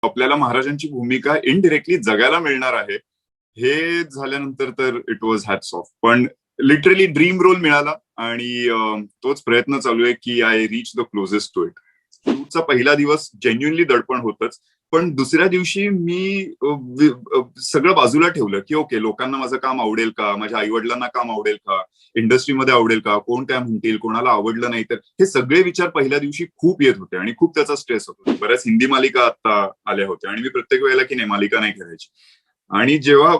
आपल्याला महाराजांची भूमिका इनडिरेक्टली जगायला मिळणार आहे हे झाल्यानंतर तर इट वॉज हॅट्स ऑफ. पण लिटरली ड्रीम रोल मिळाला आणि तोच प्रयत्न चालू आहे की I reach the closest to it. शूटचा पहिला दिवस जेन्युनली दडपण होतच, पण दुसऱ्या दिवशी मी सगळं बाजूला ठेवलं की ओके, लोकांना माझं काम आवडेल का, माझ्या आई वडिलांना काम आवडेल का, इंडस्ट्रीमध्ये आवडेल का, कोण काय म्हणतील, कोणाला आवडलं नाही तर, हे सगळे विचार पहिल्या दिवशी खूप येत होते आणि खूप त्याचा स्ट्रेस होता. बऱ्याच हिंदी मालिका आता आल्या होत्या आणि मी प्रत्येक वेळेला की नाही, मालिका नाही करायची. आणि जेव्हा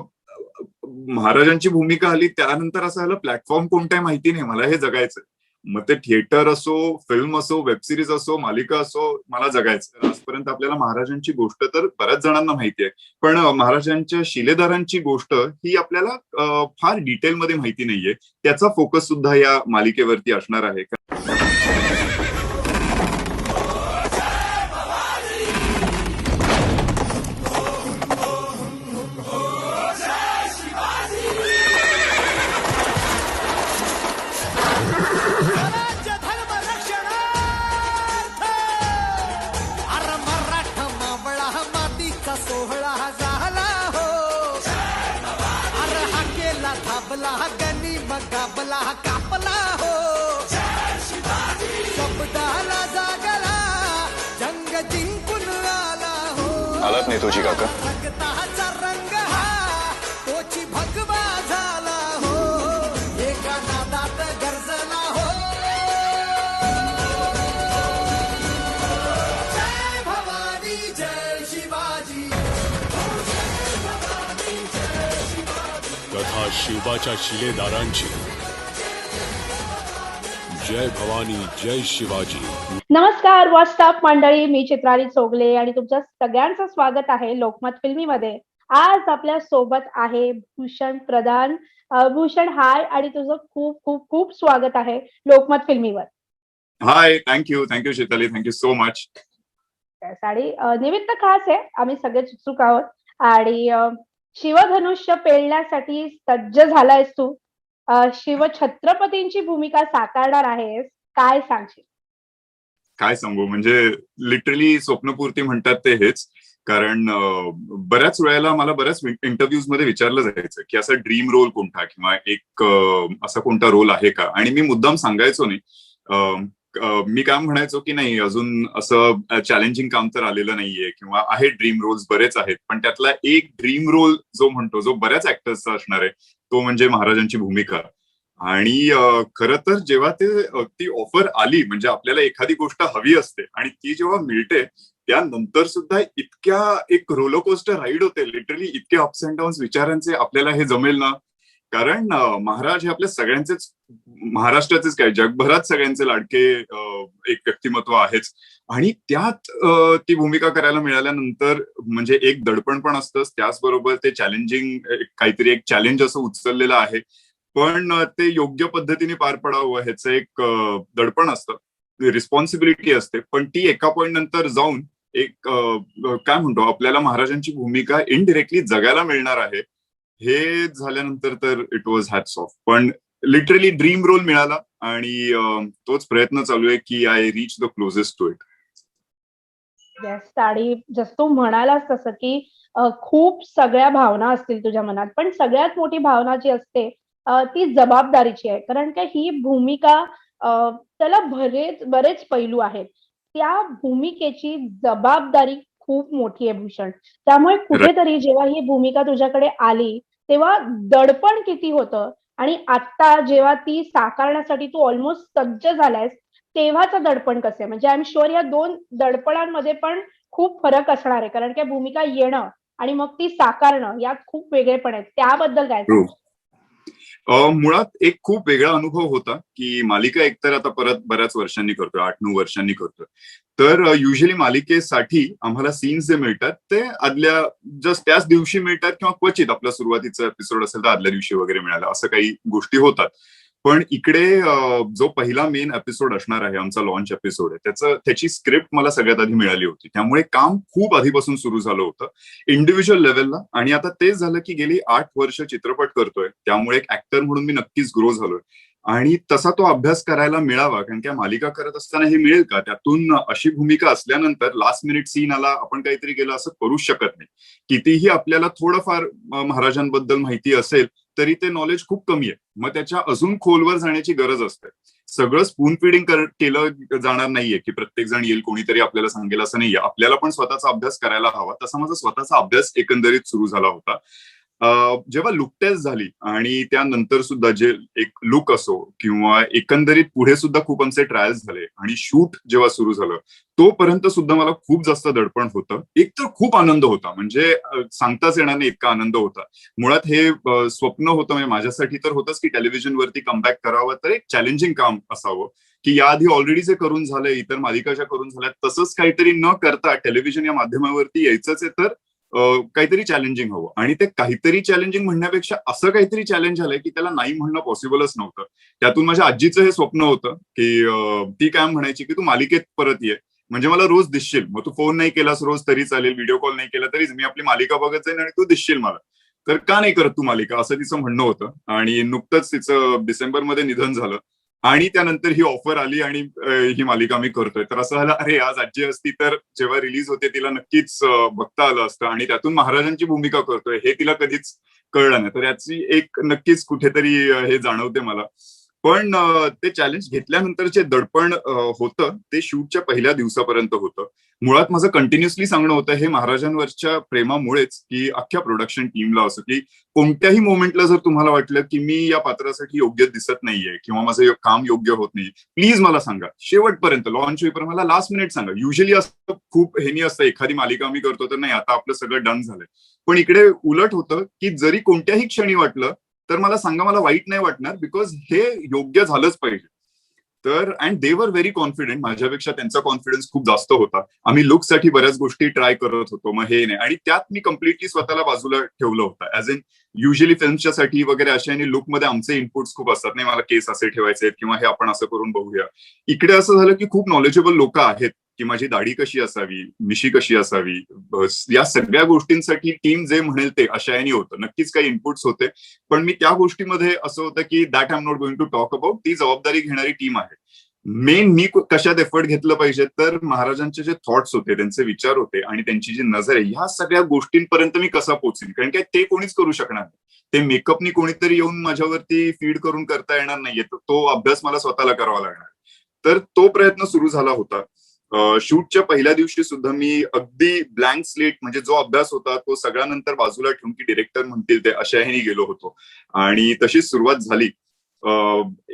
महाराजांची भूमिका आली त्यानंतर असं झालं, प्लॅटफॉर्म कोणत्या माहिती नाही, मला हे जगायचं. मग ते थिएटर असो, फिल्म असो, वेब सिरीज असो, मालिका असो, मला जगायचं. आजपर्यंत आपल्याला महाराजांची गोष्ट तर बऱ्याच जणांना माहिती आहे, पण महाराजांच्या शिलेदारांची गोष्ट ही आपल्याला फार डिटेलमध्ये माहिती नाहीये. त्याचा फोकस सुद्धा या मालिकेवरती असणार आहे. आलात नेतोजी काका. कथा शिवाच्या शिलेदारांची. जय भवानी, जय शिवाजी. नमस्कार व्हॉट्सअप मंडळी, मी चित्राली चोगले आणि तुमच्या सगळ्यांचं स्वागत आहे लोकमत फिल्मीमध्ये. आज आपल्या सोबत आहे भूषण प्रधान. भूषण, हाय, आणि तुझं खूप खूप खूप स्वागत आहे लोकमत फिल्मीवर. Hi, thank you Chitrali, thank you so much. आणि निमित्त खास आहे, आम्ही सगळेच उत्सुक आहोत आणि शिवधनुष्य पेलण्यासाठी सज्ज झालायस तू. शिव छत्रपतींची भूमिका साकारणार आहेस, काय सांगशील? काय सांगू, म्हणजे लिटरली स्वप्नपूर्ती म्हणतात ते हेच. कारण बऱ्याच वेळेला मला बऱ्याच इंटरव्ह्यूज मध्ये विचारलं जायचं की असा ड्रीम रोल कोणता किंवा एक असा कोणता रोल आहे का, आणि मी मुद्दाम सांगायचो नाही. मी काय म्हणायचो की नाही, अजून असं चॅलेंजिंग काम तर आलेलं नाहीये, किंवा आहे ड्रीम रोल्स बरेच आहेत, पण त्यातला एक ड्रीम रोल जो म्हणतो, जो बऱ्याच ऍक्टर्सचा असणार आहे, तो म्हणजे महाराजांची भूमिका. आणि खरं तर जेव्हा ती ऑफर आली, म्हणजे आपल्याला एखादी गोष्ट हवी असते आणि ती जेव्हा मिळते त्यानंतर सुद्धा इतक्या एक रोलरकोस्टर राईड होते, लिटरली इतके अप्स अँड डाऊन्स विचारांचे, आपल्याला हे जमेल ना. कारण महाराज हे आपल्या सगळ्यांचेच, महाराष्ट्राचेच काय, जगभरात सगळ्यांचे लाडके एक व्यक्तिमत्व आहेच. आणि त्यात ती भूमिका करायला मिळाल्यानंतर म्हणजे एक दडपण पण असतंच, त्याचबरोबर ते चॅलेंजिंग, काहीतरी एक चॅलेंज असं उचललेलं आहे, पण ते योग्य पद्धतीने पार पडावं ह्याचं एक दडपण असतं, रिस्पॉन्सिबिलिटी असते. पण ती एका पॉइंट नंतर जाऊन एक काय म्हणतो, आपल्याला महाराजांची भूमिका इनडिरेक्टली जगायला मिळणार आहे हे झाल्यानंतर तर इट वॉज हॅट्स ऑफ. पण लिटरली ड्रीम रोल मिळाला आणि तोच प्रयत्न चालू आहे की I reach the closest to it. Yes, आणि जसं तू म्हणालास तसं की खूप सगळ्या भावना असतील तुझ्या मनात, पण सगळ्यात मोठी भावना जी असते ती जबाबदारीची आहे. कारण का ही भूमिका त्याला बरेच पैलू आहेत. त्या भूमिकेची जबाबदारी खूप मोठी आहे भूषण. त्यामुळे कुठेतरी जेव्हा ही भूमिका तुझ्याकडे आली तेव्हा दडपण किती होतं, आणि आता जेव्हा ती साकारण्यासाठी तू ऑलमोस्ट सज्ज झालायस तेव्हाचं दडपण कसं आहे? म्हणजे आय एम शुअर या दोन दडपणांमध्ये पण खूप फरक असणार आहे, कारण की भूमिका येणं आणि मग ती साकारणं यात खूप वेगळेपण आहेत. त्याबद्दल काय सांग? मुळात एक खूप वेगळा अनुभव होता की मालिका एकतर आता परत बऱ्याच वर्षांनी करतोय, 8-9 वर्षांनी करतोय. तर युजली मालिकेसाठी आम्हाला सीन्स जे मिळतात ते आदल्या जस्ट त्याच दिवशी मिळतात, किंवा क्वचित आपला सुरुवातीचा एपिसोड असेल तर आदल्या दिवशी वगैरे मिळाला, असं काही गोष्टी होतात. पण इकडे जो पहिला मेन एपिसोड असणार आहे, आमचा लॉन्च एपिसोड आहे, त्याची स्क्रिप्ट मला सगळ्यात आधी मिळाली होती. त्यामुळे काम खूप आधीपासून सुरू झालं होतं इंडिव्हिज्युअल लेवलला. आणि आता तेच झालं की गेली 8 वर्ष चित्रपट करतोय, त्यामुळे एक ऍक्टर म्हणून मी नक्कीच ग्रो झालोय. आणि तसा तो अभ्यास करायला मिळावा, कारण की मालिका करत असताना हे मिळेल का? त्यातून अशी भूमिका असल्यानंतर लास्ट मिनिट सीन आला, आपण काहीतरी केलं असं करूच शकत नाही. कितीही आपल्याला थोडंफार महाराजांबद्दल माहिती असेल तरी ते नॉलेज खूप कमी आहे. मग त्याच्या अजून खोलवर जाण्याची गरज असते. सगळं स्पून फिडिंग केलं जाणार नाहीये की प्रत्येक जण येईल कोणीतरी आपल्याला सांगेल असं नाहीये. आपल्याला पण स्वतःचा अभ्यास करायला हवा. तसा माझा स्वतःचा अभ्यास एकंदरीत सुरू झाला होता. जेव्हा लुक टेस्ट झाली आणि त्यानंतर सुद्धा जे एक लुक असो किंवा एकंदरीत पुढे सुद्धा खूप आमचे ट्रायल्स झाले आणि शूट जेव्हा सुरू झालं तोपर्यंत सुद्धा मला खूप जास्त दडपण होतं. एक तर खूप आनंद होता, म्हणजे सांगताच येणार नाही इतका आनंद होता. मुळात हे स्वप्न होतं, म्हणजे माझ्यासाठी तर होतंच की टेलिव्हिजनवरती कमबॅक करावं, तर एक चॅलेंजिंग काम असावं की याआधी ऑलरेडी जे करून झालंय, इतर मालिका ज्या करून झाल्यात तसंच काहीतरी न करता टेलिव्हिजन या माध्यमावरती यायचंच आहे, तर काहीतरी चॅलेंजिंग हवं. आणि ते काहीतरी चॅलेंजिंग म्हणण्यापेक्षा असं काहीतरी चॅलेंज झालंय की त्याला नाही म्हणणं पॉसिबलच नव्हतं. त्यातून माझ्या आजीचं हे स्वप्न होतं की ती काय म्हणायची की तू मालिकेत परत ये, म्हणजे मला रोज दिसशील. मग तू फोन नाही केलास रोज तरी चालेल, व्हिडिओ कॉल नाही केला तरीच मी आपली मालिका बघत जाईन आणि तू दिसशील मला. तर का नाही करत तू मालिका, असं तिचं म्हणणं होतं. आणि नुकतंच तिचं डिसेंबरमध्ये निधन झालं आणि त्यानंतर ही ऑफर आली आणि ही मालिका मी करतोय. तर असं झालं, अरे आज आजी असती तर जेव्हा रिलीज होते तिला नक्कीच बघता आलं असतं आणि त्यातून महाराजांची भूमिका करतोय हे तिला कधीच कळलं नाही. तर याची एक नक्कीच कुठेतरी हे जाणवते मला. पण ते चॅलेंज घेतल्यानंतरचे दडपण होतं ते शूटच्या पहिल्या दिवसापर्यंत होतं. मुळात माझं कंटिन्युअसली सांगणं होतं हे महाराजांवरच्या प्रेमामुळेच, की अख्ख्या प्रोडक्शन टीमला असं की कोणत्याही मोमेंटला जर तुम्हाला वाटलं की मी या पात्रासाठी योग्य दिसत नाहीये किंवा माझं काम योग्य होत नाही, प्लीज मला सांगा. शेवटपर्यंत लॉन्च होईपर्यंत मला लास्ट मिनिट सांगा. युजली असं खूप हेनी असतं, एखादी मालिका मी करतो तर नाही आता आपलं सगळं डन झालंय. पण इकडे उलट होतं की जरी कोणत्याही क्षणी वाटलं तर मला सांगा, मला वाईट नाही वाटणार, बिकॉज हे योग्य झालंच पाहिजे. तर अँड दे वर व्हेरी कॉन्फिडंट. माझ्यापेक्षा त्यांचा कॉन्फिडन्स खूप जास्त होता. आम्ही लुकसाठी बऱ्याच गोष्टी ट्राय करत होतो, मग हे नाही. आणि त्यात मी कम्प्लिटली स्वतःला बाजूला ठेवलं होतं. ऍज इन युजली फिल्मच्या साठी वगैरे अशा आणि लुकमध्ये आमचे इनपुट्स खूप असतात. नाही मला केस असे ठेवायचे आहेत किंवा हे आपण असं करून बघूया. इकडे असं झालं की खूप नॉलेजेबल लोक आहेत की माझी दाढी कशी असावी, मिशी कशी असावी, या सगळ्या गोष्टींसाठी टीम जे म्हणेल ते अशा याने होतं. नक्कीच काही इनपुट्स होते, पण मी त्या गोष्टीमध्ये असं होतं की that I am not going to talk about. ती जबाबदारी घेणारी टीम आहे. मेन मी कशात एफर्ट घेतलं पाहिजे, तर महाराजांचे जे थॉट्स होते, त्यांचे विचार होते आणि त्यांची जी नजर आहे, ह्या सगळ्या गोष्टींपर्यंत मी कसा पोहोचेन, कारण काय ते कोणीच करू शकणार नाही. ते मेकअपनी कोणीतरी येऊन माझ्यावरती फीड करून करता येणार नाहीये, तर तो अभ्यास मला स्वतःला करावा लागणार. तर तो प्रयत्न सुरू झाला होता. शूटच्या पहिल्या दिवशी सुद्धा मी अगदी ब्लँक स्लेट, म्हणजे जो अभ्यास होता तो सगळ्यानंतर बाजूला ठेवून की डिरेक्टर म्हणतील ते अशा ह्यानी गेलो होतो आणि तशीच सुरुवात झाली.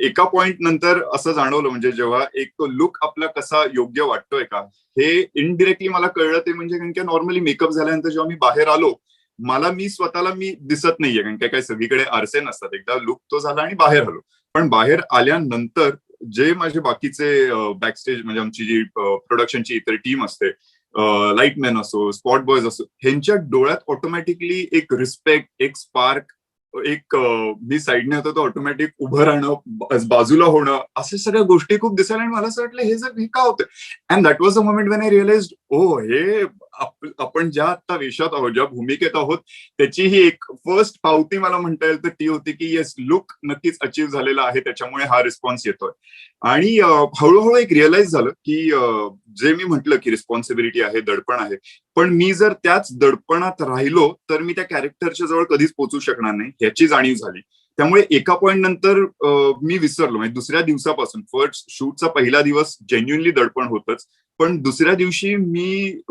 एका पॉइंट नंतर असं जाणवलं, म्हणजे जेव्हा एक तो लुक आपला कसा योग्य वाटतोय का, हे इनडिरेक्टली मला कळलं. ते म्हणजे कारण की नॉर्मली मेकअप झाल्यानंतर जेव्हा मी बाहेर आलो, मला मी स्वतःला मी दिसत नाहीये, कारण काय सगळीकडे आरसे नसतात. एकदा लुक तो झाला आणि बाहेर आलो. पण बाहेर आल्यानंतर जे माझे बाकीचे बॅकस्टेज, म्हणजे आमची जी प्रोडक्शनची इतर टीम असते, लाईटमॅन असो, स्पॉट बॉयज असो, ह्यांच्या डोळ्यात ऑटोमॅटिकली एक रिस्पेक्ट, एक स्पार्क, एक मी साईडने होतो तर ऑटोमॅटिक उभं राहणं, बाजूला होणं, अशा सगळ्या गोष्टी खूप दिसायला. आणि मला असं वाटलं हे का होतं. And that was a moment when I realise, oh हे आपण ज्या आता वेशात आहोत, ज्या भूमिकेत आहोत, त्याची ही एक फर्स्ट पावती मला म्हणता येईल तर ती होती की येस, लुक नक्कीच अचीव्ह झालेला आहे, त्याच्यामुळे हा रिस्पॉन्स येतोय. आणि हळूहळू एक रिअलाइज झालं की जे मी म्हटलं की रिस्पॉन्सिबिलिटी आहे, दडपण आहे, पण मी जर त्याच दडपणात राहिलो तर मी त्या कॅरेक्टरच्या जवळ कधीच पोहोचू शकणार नाही, याची जाणीव झाली. त्यामुळे एका पॉइंट नंतर मी विसरलो. म्हणजे दुसऱ्या दिवसापासून, फर्स्ट शूटचा पहिला दिवस जेन्युनली दडपण होतच, पण दुसऱ्या दिवशी मी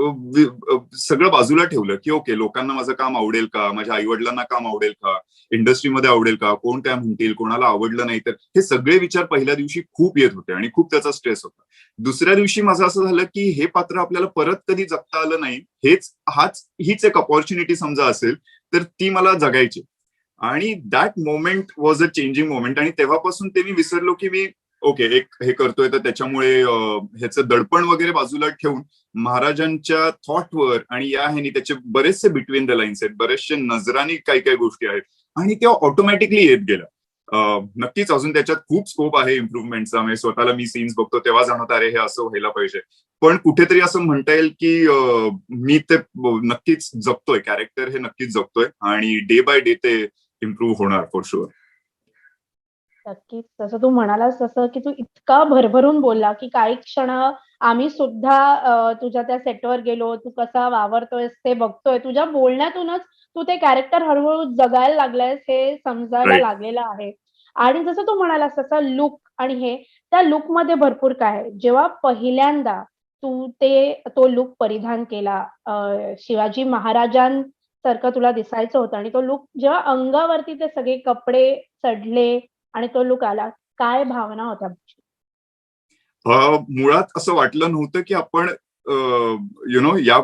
सगळं बाजूला ठेवलं की ओके, लोकांना माझं काम आवडेल का, माझ्या आई वडिलांना काम आवडेल का, इंडस्ट्रीमध्ये आवडेल का, कोण काय म्हणतील, कोणाला आवडलं नाही तर, हे सगळे विचार पहिल्या दिवशी खूप येत होते आणि खूप त्याचा स्ट्रेस होता. दुसऱ्या दिवशी माझं असं झालं की हे पात्र आपल्याला परत कधी जगता आलं नाही, हीच एक अपॉर्च्युनिटी समजा असेल तर ती मला जगायची. आणि that moment was a changing moment. आणि तेव्हापासून ते मी विसरलो की मी ओके, एक हे करतोय तर त्याच्यामुळे ह्याचं दडपण वगैरे बाजूला ठेवून महाराजांच्या थॉटवर आणि या ह्यानी त्याचे बरेचसे बिटवीन द लाईन्स आहेत, बरेचसे नजरानी काही काही गोष्टी आहेत आणि त्या ऑटोमॅटिकली येत गेल्या. नक्कीच अजून त्याच्यात खूप स्कोप आहे इम्प्रुव्हमेंटचा. म्हणजे स्वतःला मी सीन्स बघतो तेव्हा जाणवतं, अरे हे असं व्हायला पाहिजे. पण कुठेतरी असं म्हणता येईल की मी ते नक्कीच जगतोय, कॅरेक्टर हे नक्कीच जगतोय आणि डे बाय डे ते इम्प्रूव्ह होणार फॉर शुअर. नक्कीच. जसं तू म्हणालास तसं, की तू इतका भरभरून बोलला, की काही क्षण आम्ही सुद्धा तुझ्या त्या सेटवर गेलो, तू कसा वावरतोयस ते बघतोय. तुझ्या बोलण्यातूनच तू ते कॅरेक्टर हळू-हळू जगायला लागलायस हे समजायला राईट. लागलेलं आहे. आणि जसं तू म्हणालास तसा लूक आणि हे, त्या लूकमध्ये भरपूर काय आहे. जेव्हा पहिल्यांदा तू तो लूक परिधान केला, शिवाजी महाराजांसारखं तुला दिसायचं होतं आणि तो लूक जेव्हा अंगावरती ते सगळे कपडे चढले आणि तो लूक आला. काय भावना होत्या? मुळात असं वाटलं नव्हतं की आपण या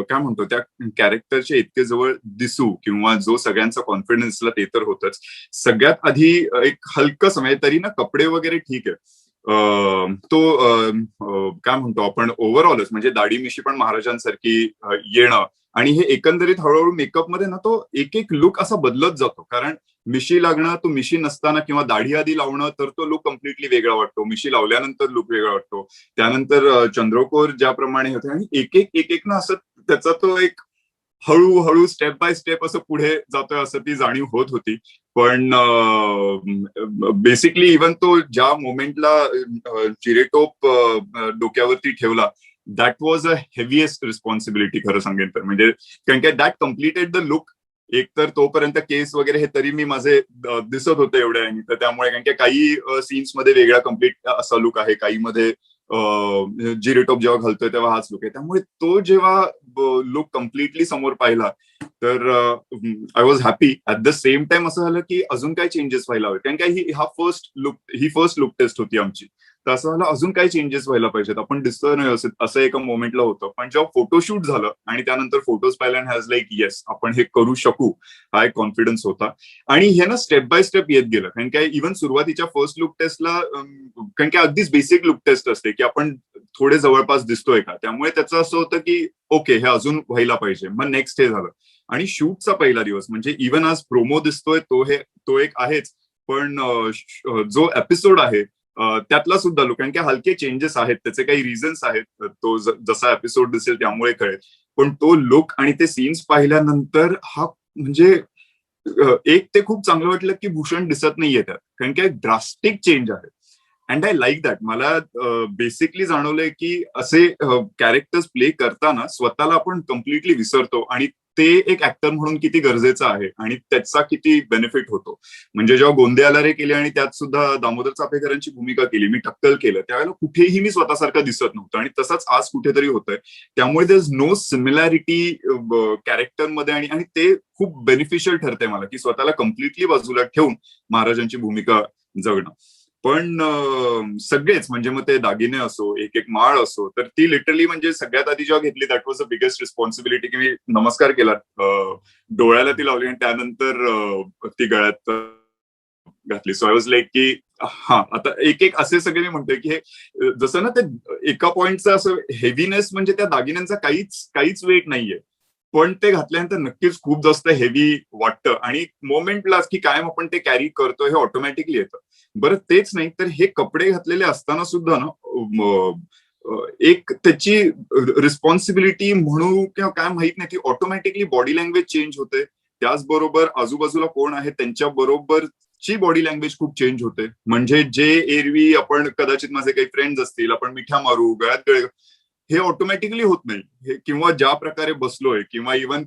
काय म्हणतो त्या कॅरेक्टरच्या इतके जवळ दिसू किंवा जो सगळ्यांचा कॉन्फिडन्स असला ते तर होतच. सगळ्यात आधी एक हलकं म्हणजे तरी ना कपडे वगैरे ठीक आहे. काय म्हणतो आपण ओव्हरऑलच म्हणजे दाढी मिशी पण महाराजांसारखी येणं आणि हे एकंदरीत हळूहळू मेकअपमध्ये ना तो एक एक लुक असा बदलत जातो. कारण मिशी लागणं, तो मिशी नसताना किंवा दाढी आधी लावणं तर तो लुक कम्प्लिटली वेगळा वाटतो. मिशी लावल्यानंतर लुक वेगळा वाटतो. त्यानंतर चंद्रकोर ज्याप्रमाणे होते आणि एक ना असं त्याचा तो एक हळूहळू स्टेप बाय स्टेप असं पुढे जातोय असं ती जाणीव होत होती. पण बेसिकली इव्हन तो ज्या मोमेंटला चिरेटोप डोक्यावरती ठेवला that was a heaviest responsibility खरं सांगेन तर. म्हणजे कारण की दॅट कम्प्लिटेड द लुक. एक तर तोपर्यंत केस वगैरे हे तरी मी माझे दिसत होते एवढ्या आणि तर त्यामुळे कारण की काही सीन्स मध्ये वेगळा कम्प्लीट असा लुक आहे, काही मध्ये जिरेटॉप जेव्हा घालतोय तेव्हा हाच लुक आहे. त्यामुळे तो जेव्हा लुक कम्प्लिटली समोर पाहिला तर I was happy. At the same time असं झालं की अजून काय चेंजेस व्हायला हवे कारण की ही फर्स्ट लुक टेस्ट होती आमची. तर असं झालं अजून काय चेंजेस व्हायला पाहिजेत, आपण दिसतोय नाही असं एका मोमेंटला होतं. पण जेव्हा फोटोशूट झालं आणि त्यानंतर फोटोज पाहिला आणि हॅज लाईक येस आपण हे करू शकू हा एक कॉन्फिडन्स होता. आणि हे ना स्टेप बाय स्टेप येत गेलं कारण काय इव्हन सुरुवातीच्या फर्स्ट लुक टेस्टला कारण की अगदीच बेसिक लुक टेस्ट असते की आपण थोडे जवळपास दिसतोय का, त्यामुळे त्याचं असं होतं की ओके हे अजून व्हायला पाहिजे. मग नेक्स्ट हे झालं आणि शूटचा पहिला दिवस म्हणजे इव्हन आज प्रोमो दिसतोय तो एक आहेच. पण जो एपिसोड आहे त्यातला सुद्धा लुक कारण की हलके चेंजेस आहेत, त्याचे काही रिझन्स आहेत. तो जसा एपिसोड दिसेल त्यामुळे कळेल. पण तो लुक आणि ते सीन्स पाहिल्यानंतर हा म्हणजे एक ते खूप चांगलं वाटलं की भूषण दिसत नाहीये त्यात कारण की ड्रास्टिक चेंज आहे. And I like that. मला बेसिकली जाणवलंय की असे कॅरेक्टर्स प्ले करताना स्वतःला आपण कम्प्लिटली विसरतो आणि ते एक ऍक्टर म्हणून किती गरजेचं आहे आणि त्याचा किती बेनिफिट होतो. म्हणजे जेव्हा गोंदे आलारे केले आणि त्यात सुद्धा दामोदर चापेकरांची भूमिका केली, मी टक्कल केलं, त्यावेळेला कुठेही मी स्वतःसारखं दिसत नव्हतं आणि तसंच आज कुठेतरी होतंय. त्यामुळे दर इज नो सिमिलॅरिटी कॅरेक्टरमध्ये आणि ते खूप बेनिफिशियल ठरतंय मला की स्वतःला कम्प्लिटली बाजूला ठेवून महाराजांची भूमिका जगणं. पण सगळेच म्हणजे मग ते दागिने असो, एक एक माळ असो, तर ती लिटरली म्हणजे सगळ्यात आधी जेव्हा घेतली that was the biggest responsibility की मी नमस्कार केला, डोळ्याला ती लावली आणि त्यानंतर ती गळ्यात घातली. सो आय वॉज लाईक की हा आता एक एक असे सगळे मी म्हणतोय की हे जसं ना ते एका पॉइंटचं असं हेवीनेस म्हणजे त्या दागिन्यांचा काहीच वेट नाहीये. पण ते घातल्यानंतर नक्कीच खूप जास्त हेवी वाटतं आणि मोमेंटला की कायम आपण ते कॅरी करतो हे ऑटोमॅटिकली येतं. बरं तेच नाही तर हे कपडे घातलेले असताना सुद्धा ना एक त्याची रिस्पॉन्सिबिलिटी म्हणू किंवा काय माहित नाही ती ऑटोमॅटिकली बॉडी लँग्वेज चेंज होते. त्याचबरोबर आजूबाजूला कोण आहे त्यांच्या बरोबरची बॉडी लँग्वेज खूप चेंज होते. म्हणजे जे एरवी आपण कदाचित माझे काही फ्रेंड्स असतील, आपण मिठ्या मारू गळ्यात गळे, हे ऑटोमॅटिकली होत नाही. हे किंवा ज्या प्रकारे बसलोय किंवा इव्हन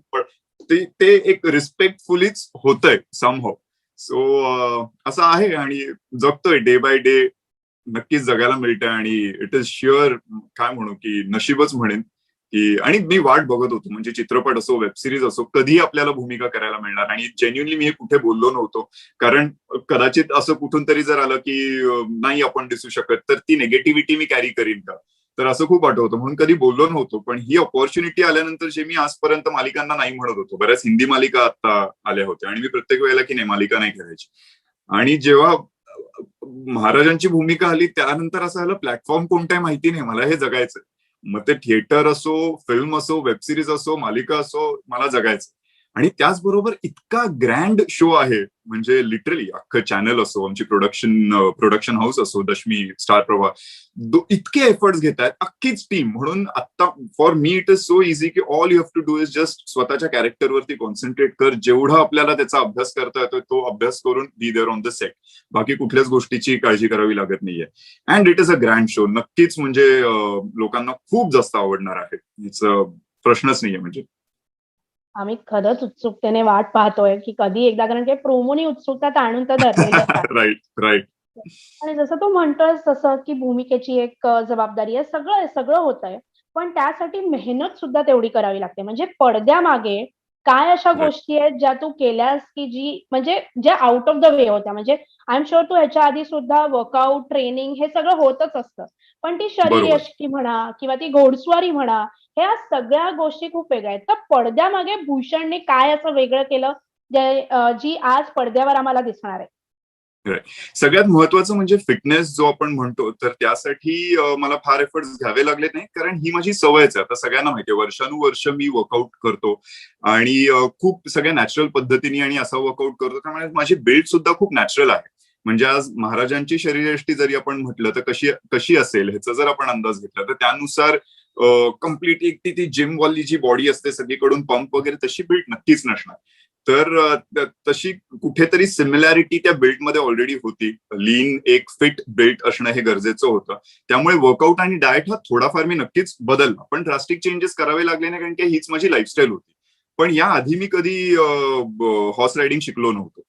ते एक रिस्पेक्टफुलीच होतंय समहाव. सो असं आहे आणि जगतोय डे बाय डे. नक्कीच जगायला मिळतंय आणि इट इज शुअर काय म्हणू की नशीबच म्हणेन की. आणि मी वाट बघत होतो म्हणजे चित्रपट असो वेब सिरीज असो कधी आपल्याला भूमिका करायला मिळणार. आणि जेन्युनली मी हे कुठे बोललो नव्हतो कारण कदाचित असं कुठून तरी जर आलं की नाही आपण दिसू शकत तर ती निगेटिव्हिटी मी कॅरी करीन का, तर असं खूप वाटत होतं म्हणून कधी बोललो नव्हतो. पण ही ऑपॉर्च्युनिटी आल्यानंतर जे मी आजपर्यंत मालिकांना नाही म्हणत होतो, बऱ्याच हिंदी मालिका आता आल्या होत्या आणि मी प्रत्येक वेळेला की नाही मालिका नाही करायची. आणि जेव्हा महाराजांची भूमिका आली त्यानंतर असं झालं प्लॅटफॉर्म कोणताही माहिती नाही, मला हे जगायचंय. मग ते थिएटर असो, फिल्म असो, वेब सिरीज असो, मालिका असो, मला जगायचं. आणि त्याचबरोबर इतका ग्रँड शो आहे, म्हणजे लिटरली अख्खं चॅनल असो, आमची प्रोडक्शन हाऊस असो, दशमी, स्टार प्रवाह, इतके एफर्ट्स घेत आहेत अख्खीच टीम. म्हणून आता for me it is so easy की all you have to do is just स्वतःच्या कॅरेक्टरवरती कॉन्सन्ट्रेट कर. जेवढा आपल्याला त्याचा अभ्यास करता येतोय तो अभ्यास करून be there on the set. बाकी कुठल्याच गोष्टीची काळजी करावी लागत नाहीये. And it is a grand show. नक्कीच म्हणजे लोकांना खूप जास्त आवडणार आहे, याचा प्रश्नच नाहीये. म्हणजे आम्ही खरंच उत्सुकतेने वाट पाहतोय की कधी एकदा, कारण की प्रोमोनी उत्सुकता ताणून तर धरलेलंच आहे. Right right. आणि जसं तू म्हणतोयस तसं की भूमिकेची एक जबाबदारी आहे, सगळं सगळं होतंय, पण त्यासाठी मेहनत सुद्धा तेवढी करावी लागते. म्हणजे पडद्यामागे काय अशा गोष्टी आहेत ज्या तू केल्यास की म्हणजे ज्या आउट ऑफ द वे होत्या? म्हणजे आय एम शुअर तू ह्याच्या आधी सुद्धा वर्कआउट, ट्रेनिंग हे सगळं होतच असतं, पण ती बरोबर. शरीरयष्टी म्हणा किंवा ती घोडस्वारी म्हणा, ह्या सगळ्या गोष्टी खूप वेगळ्या आहेत. तर पडद्यामागे भूषणने काय असं वेगळं केलं जी आज पडद्यावर आम्हाला दिसणार आहे? सगळ्यात महत्वाचं म्हणजे फिटनेस जो आपण म्हणतो, तर त्यासाठी मला फार एफर्ट्स घ्यावे लागले नाही, कारण ही माझी सवयच आहे. आता सगळ्यांना माहितीये, वर्षानुवर्ष मी वर्कआउट करतो आणि खूप सगळ्या नॅचरल पद्धतीने आणि असा वर्कआउट करतो, त्यामुळे माझी बिल्ड सुद्धा खूप नॅचरल आहे. म्हणजे आज महाराजांची शरीरयष्टी जरी आपण म्हटलं तर कशी कशी असेल ह्याचा जर आपण अंदाज घेतला तर त्यानुसार कम्प्लीट एक ती जिम वाली जी बॉडी असते सगळीकडून पंप वगैरे तशी बिल्ड नक्कीच नसणार. तर तशी कुठेतरी सिमिलॅरिटी त्या बिल्डमध्ये ऑलरेडी होती. लीन एक फिट बिल्ड असणं हे गरजेचं होतं. त्यामुळे वर्कआउट आणि डाएट हा थोडाफार मी नक्कीच बदलला, पण ड्रास्टिक चेंजेस करावे लागले नाही, कारण की हीच माझी लाईफस्टाईल होती. पण या आधी मी कधी हॉर्स रायडिंग शिकलो नव्हतो.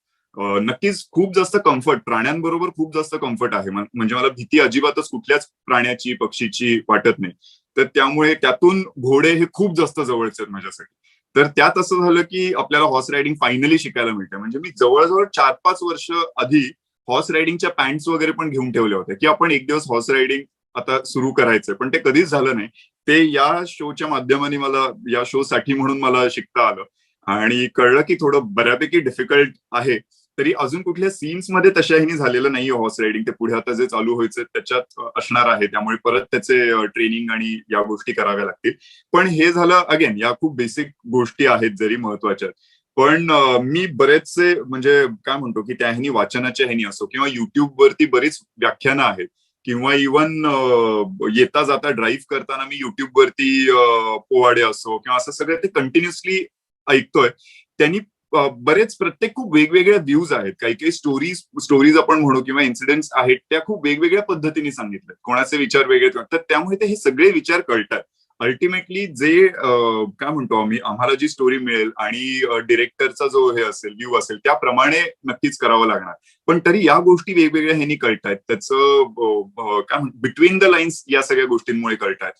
नक्कीच खूप जास्त कम्फर्ट, प्राण्यांबरोबर खूप जास्त कम्फर्ट आहे. म्हणजे मला भीती अजिबातच कुठल्याच प्राण्याची, पक्षीची वाटत नाही. तर त्यामुळे त्यातून घोडे हे खूप जास्त जवळचे आहेत माझ्यासाठी. तर त्यात असं झालं की आपल्याला हॉर्स रायडिंग फायनली शिकायला मिळतं. म्हणजे मी जवळजवळ 4-5 वर्ष आधी हॉर्स रायडिंगच्या पॅन्ट्स वगैरे पण घेऊन ठेवल्या होत्या, की आपण एक दिवस हॉर्स रायडिंग आता सुरू करायचंय, पण ते कधीच झालं नाही. ते या शोच्या माध्यमाने मला, या शो साठी म्हणून मला शिकता आलं आणि कळलं की थोडं बऱ्यापैकी डिफिकल्ट आहे. तरी अजून कुठल्या सीन्स मध्ये तशाही झालेलं नाहीये हॉर्स रायडिंग. ते पुढे आता जे चालू व्हायचं त्याच्यात असणार आहे, त्यामुळे परत त्याचे ट्रेनिंग आणि या गोष्टी कराव्या लागतील. पण हे झालं अगेन, या खूप बेसिक गोष्टी आहेत जरी महत्वाच्या. पण मी बरेचसे म्हणजे काय म्हणतो की त्या ह्यानी वाचनाच्या ह्यानी असो किंवा युट्यूबवरती बरीच व्याख्यानं आहेत किंवा इव्हन येता जाता ड्राईव्ह करताना मी युट्यूबवरती पोवाडे असो किंवा असं सगळं ते कंटिन्युअसली ऐकतोय. त्यांनी बरेच प्रत्येक खूप वेगवेगळ्या व्ह्यूज आहेत. काही काही स्टोरीज आपण म्हणू किंवा इन्सिडेंट्स आहेत त्या खूप वेगवेगळ्या पद्धतीने सांगितले. कोणाचे विचार वेगळे तर त्यामुळे ते हे सगळे विचार कळतात. अल्टिमेटली जे काय म्हणतो आम्ही, आम्हाला जी स्टोरी मिळेल आणि डिरेक्टरचा जो हे असेल, व्ह्यू असेल, त्याप्रमाणे नक्कीच करावं लागणार. पण तरी या गोष्टी वेगवेगळ्या ह्यांनी कळतायत. त्याचं काय म्हणतो, बिटवीन द लाईन्स या सगळ्या गोष्टींमुळे कळतायत.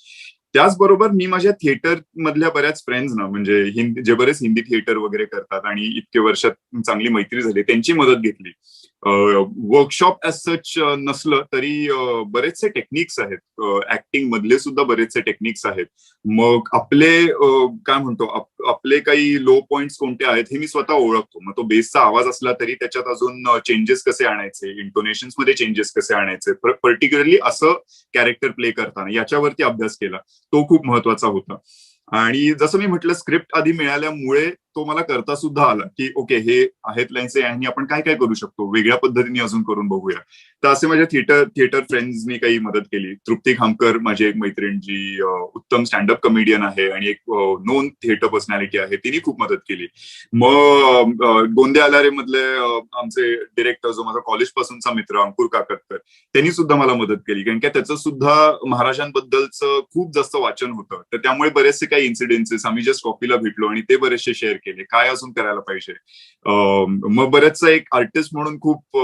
त्याचबरोबर मी माझ्या थिएटर मधल्या बऱ्याच फ्रेंड्सना, म्हणजे जे बरेच हिंदी थिएटर वगैरे करतात आणि इतके वर्षात चांगली मैत्री झाली, त्यांची मदत घेतली. वर्कशॉप ऍज सच नसलं तरी बरेचसे टेक्निक्स आहेत. ऍक्टिंग मधले सुद्धा बरेचसे टेक्निक्स आहेत. मग आपले काय म्हणतो, आपले काही लो पॉइंट्स कोणते आहेत हे मी स्वतः ओळखतो. मग तो बेसचा आवाज असला तरी त्याच्यात अजून चेंजेस कसे आणायचे, इंटोनेशन्स मध्ये चेंजेस कसे आणायचे, पर्टिक्युलरली असं कॅरेक्टर प्ले करताना याच्यावरती अभ्यास केला. तो खूप महत्वाचा होता. आणि जसं मी म्हटलं, स्क्रिप्ट आधी मिळाल्यामुळे तो मला करता सुद्धा आला की ओके, हे आहेत लाईन्स, यांनी आपण काय काय करू शकतो, वेगळ्या पद्धतीने अजून करून बघूया. तर असे माझ्या थिएटर फ्रेंड्सनी काही मदत केली. तृप्ती खामकर माझी एक मैत्रीण, जी उत्तम स्टँडअप कमेडियन आहे आणि एक नोन थिएटर पर्सनॅलिटी आहे, तिने खूप मदत केली. मग गोंदे आलारे मधले आमचे डिरेक्टर, जो माझा कॉलेज पासूनचा मित्र अंकुर काकतकर, त्यांनी सुद्धा मला मदत केली, कारण की त्याचं सुद्धा महाराजांबद्दलचं खूप जास्त वाचन होतं. तर त्यामुळे बरेचसे काही इन्सिडेन्सेस आम्ही जस्ट कॉफीला भेटलो आणि ते बरेचसे शेअर केले, काय अजून करायला पाहिजे. मग बरेचसा एक आर्टिस्ट म्हणून खूप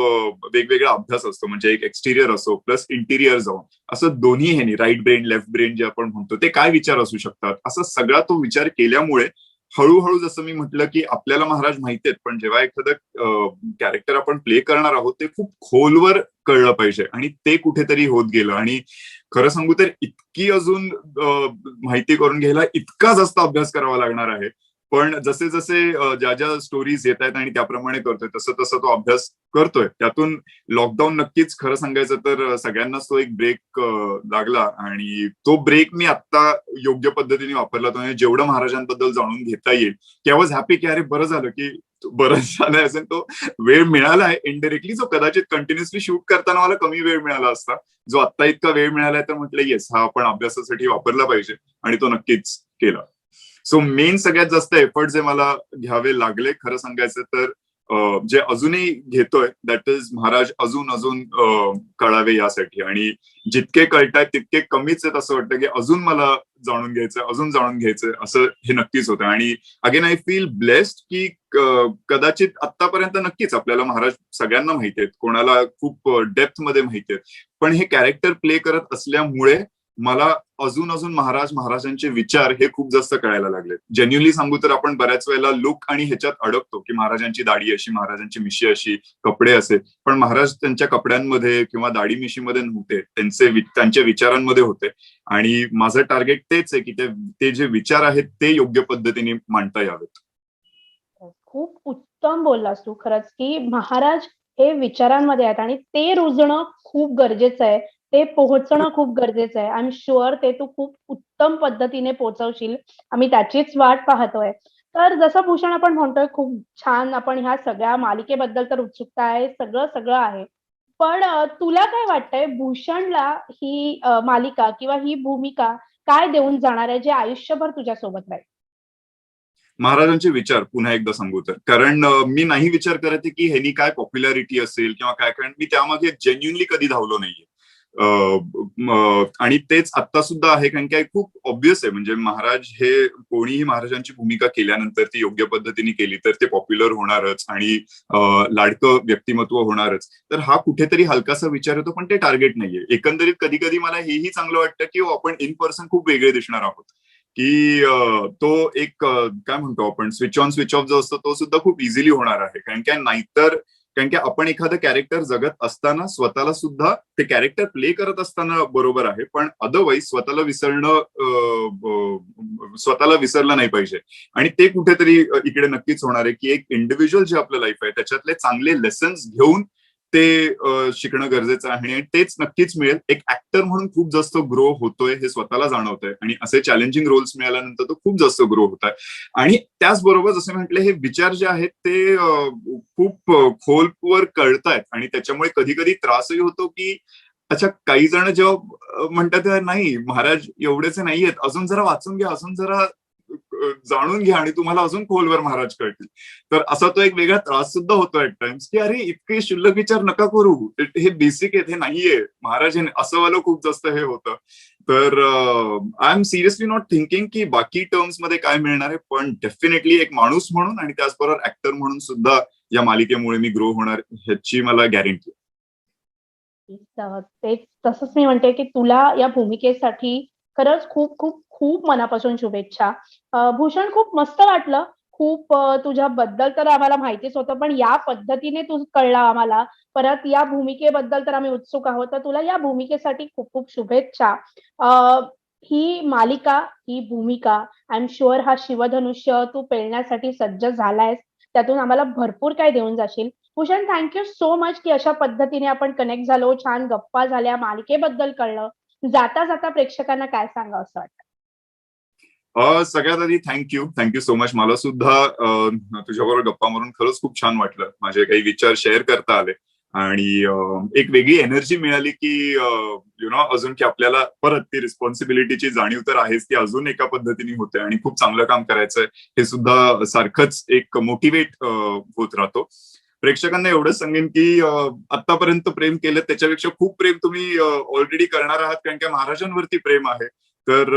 वेगवेगळा अभ्यास असतो. म्हणजे एक एक्सटिरियर असो प्लस इंटिरियर जाऊन, असं दोन्ही ह्यानी, राईट ब्रेन लेफ्ट ब्रेन जे आपण म्हणतो, ते काय विचार असू शकतात, असा सगळा तो विचार केल्यामुळे हळूहळू, जसं मी म्हटलं की आपल्याला महाराज माहिती आहेत, पण जेव्हा एखादं कॅरेक्टर आपण प्ले करणार आहोत ते खूप खोलवर कळलं पाहिजे आणि ते कुठेतरी होत गेलं. आणि खरं सांगू तर इतकी अजून माहिती करून घ्यायला इतका जास्त अभ्यास करावा लागणार आहे. पण जसे जसे ज्या ज्या स्टोरीज येत आहेत आणि त्याप्रमाणे करतोय तसं तसं तो अभ्यास करतोय. त्यातून लॉकडाऊन नक्कीच खरं सांगायचं तर सगळ्यांनाच तो एक ब्रेक लागला आणि तो ब्रेक मी आता योग्य पद्धतीने वापरला. तो म्हणजे जेवढं महाराजांबद्दल जाणून घेता येईल की आय वॉज हॅपी की अरे बरं झालं की बरं झालंय असेल तो वेळ मिळाला आहे इनडायरेक्टली, जो कदाचित कंटिन्युअसली शूट करताना मला कमी वेळ मिळाला असता, जो आता इतका वेळ मिळालाय तर म्हटलं येस हा आपण अभ्यासासाठी वापरला पाहिजे आणि तो नक्कीच केला. सो मेन सगळ्यात जास्त एफर्ट जे मला घ्यावे लागले खरं सांगायचं तर जे अजूनही घेतोय दॅट इज महाराज अजून अजून कळावे यासाठी, आणि जितके कळतायत तितके कमीच आहेत असं वाटतं की अजून मला जाणून घ्यायचं असं हे नक्कीच होतं. आणि अगेन आय फील ब्लेस्ड की कदाचित आतापर्यंत नक्कीच आपल्याला महाराज सगळ्यांना माहिती आहेत, कोणाला खूप डेप्थ मध्ये माहिती आहेत, पण हे कॅरेक्टर प्ले करत असल्यामुळे मला अजून महाराजांचे विचार हे खूप जास्त कळायला लागले. जेन्युअनली सांगू तर आपण बऱ्याच वेळेला लुक आणि ह्याच्यात अडकतो की महाराजांची दाढी अशी, महाराजांची मिशी अशी, कपडे असे, पण महाराज त्यांच्या कपड्यांमध्ये किंवा दाढी मिशीमध्ये नव्हते, त्यांच्या विचारांमध्ये होते. आणि माझं टार्गेट तेच आहे की ते जे विचार आहेत ते योग्य पद्धतीने मांडता यावेत. खूप उत्तम बोललास तू खरंच, की महाराज हे विचारांमध्ये आहेत आणि ते रुजणं खूप गरजेचं आहे. ते पोहोचणं खूप गरजेचं आहे. आय एम शुअर ते तू खूप उत्तम पद्धतीने पोहोचवशील. आम्ही त्याचीच वाट पाहतोय. तर जसं भूषण आपण म्हणतोय खूप छान आपण ह्या सगळ्या मालिकेबद्दल तर उत्सुकता आहे, सगळं आहे. पण तुला काय वाटतंय भूषणला ही मालिका किंवा ही भूमिका काय देऊन जाणार आहे, जे आयुष्यभर तुझ्यासोबत राहील? महाराजांचे विचार पुन्हा एकदा सांगू तर, कारण मी नाही विचार करत आहे की ह्यांनी काय पॉप्युलॅरिटी असेल किंवा काय, कारण मी त्यामागे जेन्युनली कधी धावलो नाहीये. आणि तेच आता सुद्धा आहे, कारण की खूप ऑब्विस आहे म्हणजे महाराज हे कोणीही महाराजांची भूमिका केल्यानंतर ती योग्य पद्धतीने केली तर ते पॉप्युलर होणारच आणि लाडकं व्यक्तिमत्व होणारच. तर हा कुठेतरी हलकासा विचार येतो, पण ते टार्गेट नाहीये. एकंदरीत कधी कधी मला हेही चांगलं वाटतं की आपण इन पर्सन खूप वेगळे दिसणार आहोत, की तो एक काय म्हणतो आपण स्विच ऑन स्विच ऑफ जो असतो तो सुद्धा खूप इझिली होणार आहे. कारण की आपण एखादं कॅरेक्टर जगत असताना स्वतःला सुद्धा ते कॅरेक्टर प्ले करत असताना बरोबर आहे, पण अदरवाईज स्वतःला विसरलं नाही पाहिजे. आणि ते कुठेतरी इकडे नक्कीच होणार आहे की एक इंडिव्हिज्युअल जे आपलं लाईफ आहे त्याच्यातले चांगले लेसन्स घेऊन ते शिकणं गरजेचं आहे आणि तेच नक्कीच मिळेल. एक ऍक्टर म्हणून खूप जास्त ग्रो होतोय हे स्वतःला जाणवतंय आणि असे चॅलेंजिंग रोल्स मिळाल्यानंतर तो खूप जास्त ग्रो होत आहे. आणि त्याचबरोबर जसे म्हटले हे विचार जे आहेत ते खूप खोलवर कळतायत आणि त्याच्यामुळे कधी कधी त्रासही होतो की अच्छा काही जण जेव्हा म्हणतात नाही महाराज एवढेच नाहीयेत, अजून जरा वाचून घ्या, अजून जरा जाणून घ्या आणि तुम्हाला अजून खोलवर महाराज कळतील. तर असा तो एक वेगळा त्रास सुद्धा होतो ऍट टाइम्स की अरे इतके शुल्लक विचार नका करू, हे बेसिक आहेत, हे नाहीये महाराज, असं वालं खूप जास्त हे होतं. तर I am seriously not thinking की बाकी टर्म्स मध्ये काय मिळणार आहे, पण डेफिनेटली एक माणूस म्हणून आणि त्याचबरोबर ऍक्टर म्हणून सुद्धा या मालिकेमुळे मी ग्रो होणार ह्याची मला गॅरंटी. तेच तसंच मी म्हणते, की तुला या भूमिकेसाठी खरंच खूप, खूप, खूप मनापासून शुभेच्छा. भूषण खूप मस्त वाटलं. खूप तुझ्याबद्दल तर आम्हाला माहितीच होतं, पण या पद्धतीने तू कळला आम्हाला. परत या भूमिकेबद्दल तर आम्ही उत्सुक आहोत. तर तुला या भूमिकेसाठी खूप खूप शुभेच्छा. अ, ही मालिका, ही भूमिका आय एम शुअर हा शिवधनुष्य तू पेलण्यासाठी सज्ज झालायस. त्यातून आम्हाला भरपूर काही देऊन जाशील. Bhushan thank you so much की अशा पद्धतीने आपण कनेक्ट झालो, छान गप्पा झाल्या, मालिकेबद्दल कळलं. जाता जाता प्रेक्षकांना काय सांगावसं वाटतं? सगळ्यात आधी थँक्यू सो मच. मला सुद्धा तुझ्याबरोबर गप्पा मारून खरंच खूप छान वाटलं. माझे काही विचार शेअर करता आले आणि एक वेगळी एनर्जी मिळाली की अजून की आपल्याला परत ती रिस्पॉन्सिबिलिटीची जाणीव तर आहेच, ती अजून एका पद्धतीने होते आणि खूप चांगलं काम करायचंय हे सुद्धा सारखंच एक मोटिवेट होत राहतो. प्रेक्षकांना एवढंच सांगेन की आतापर्यंत प्रेम केलं त्याच्यापेक्षा खूप प्रेम तुम्ही ऑलरेडी करणार आहात, कारण की महाराजांवरती प्रेम आहे. तर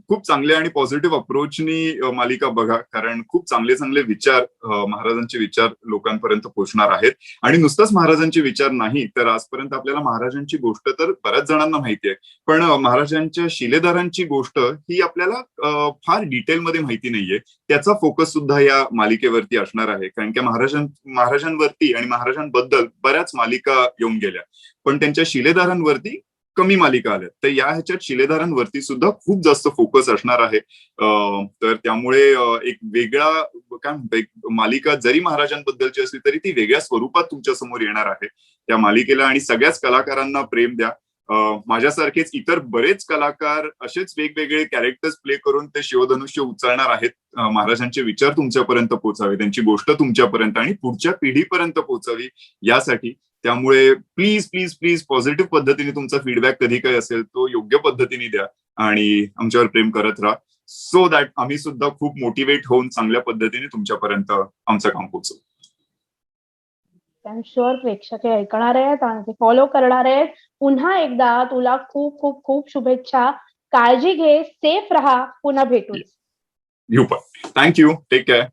खूप चांगले आणि पॉझिटिव्ह अप्रोचनी मालिका बघा, कारण खूप चांगले चांगले विचार महाराजांचे विचार लोकांपर्यंत पोहोचणार आहेत. आणि नुसतंच महाराजांचे विचार नाही तर आजपर्यंत आपल्याला महाराजांची गोष्ट तर बऱ्याच जणांना माहिती आहे, पण महाराजांच्या शिलेदारांची गोष्ट ही आपल्याला फार डिटेलमध्ये माहिती नाहीये. त्याचा फोकस सुद्धा या मालिकेवरती असणार आहे, कारण की महाराजांवरती आणि महाराजांबद्दल बऱ्याच मालिका येऊन गेल्या, पण त्यांच्या शिलेदारांवरती कमी मालिका आल्या, तर या ह्याच्यात शिलेदारांवरती सुद्धा खूप जास्त फोकस असणार आहे. तर त्यामुळे एक वेगळा काय म्हणतो, एक मालिका जरी महाराजांबद्दलची असली तरी ती वेगळ्या स्वरूपात तुमच्या समोर येणार आहे त्या मालिकेला. आणि सगळ्याच कलाकारांना प्रेम द्या. माझ्यासारखेच इतर बरेच कलाकार असेच वेगवेगळे कॅरेक्टर्स प्ले करून ते शिवधनुष्य उचलणार आहेत. महाराजांचे विचार तुमच्यापर्यंत पोहोचावे, त्यांची गोष्ट तुमच्यापर्यंत आणि पुढच्या पिढीपर्यंत पोहोचावी यासाठी. त्यामुळे प्लीज प्लीज प्लीज पॉझिटिव्ह पद्धतीने तुमचा फीडबॅक कधी काही असेल तो योग्य पद्धतीने द्या आणि आमच्यावर प्रेम करत राहा, सो दॅट आम्ही सुद्धा खूप मोटिवेट होऊन चांगल्या पद्धतीने तुमच्यापर्यंत आमचं काम पोहोचवू. आय एम शुअर प्रेक्षक हे ऐकणार आहेत आणि ते फॉलो करणार आहेत. पुन्हा एकदा तुला खूप खूप खूप शुभेच्छा. काळजी घे, सेफ राहा, पुन्हा भेटू. यू पण. थँक्यू. Take care.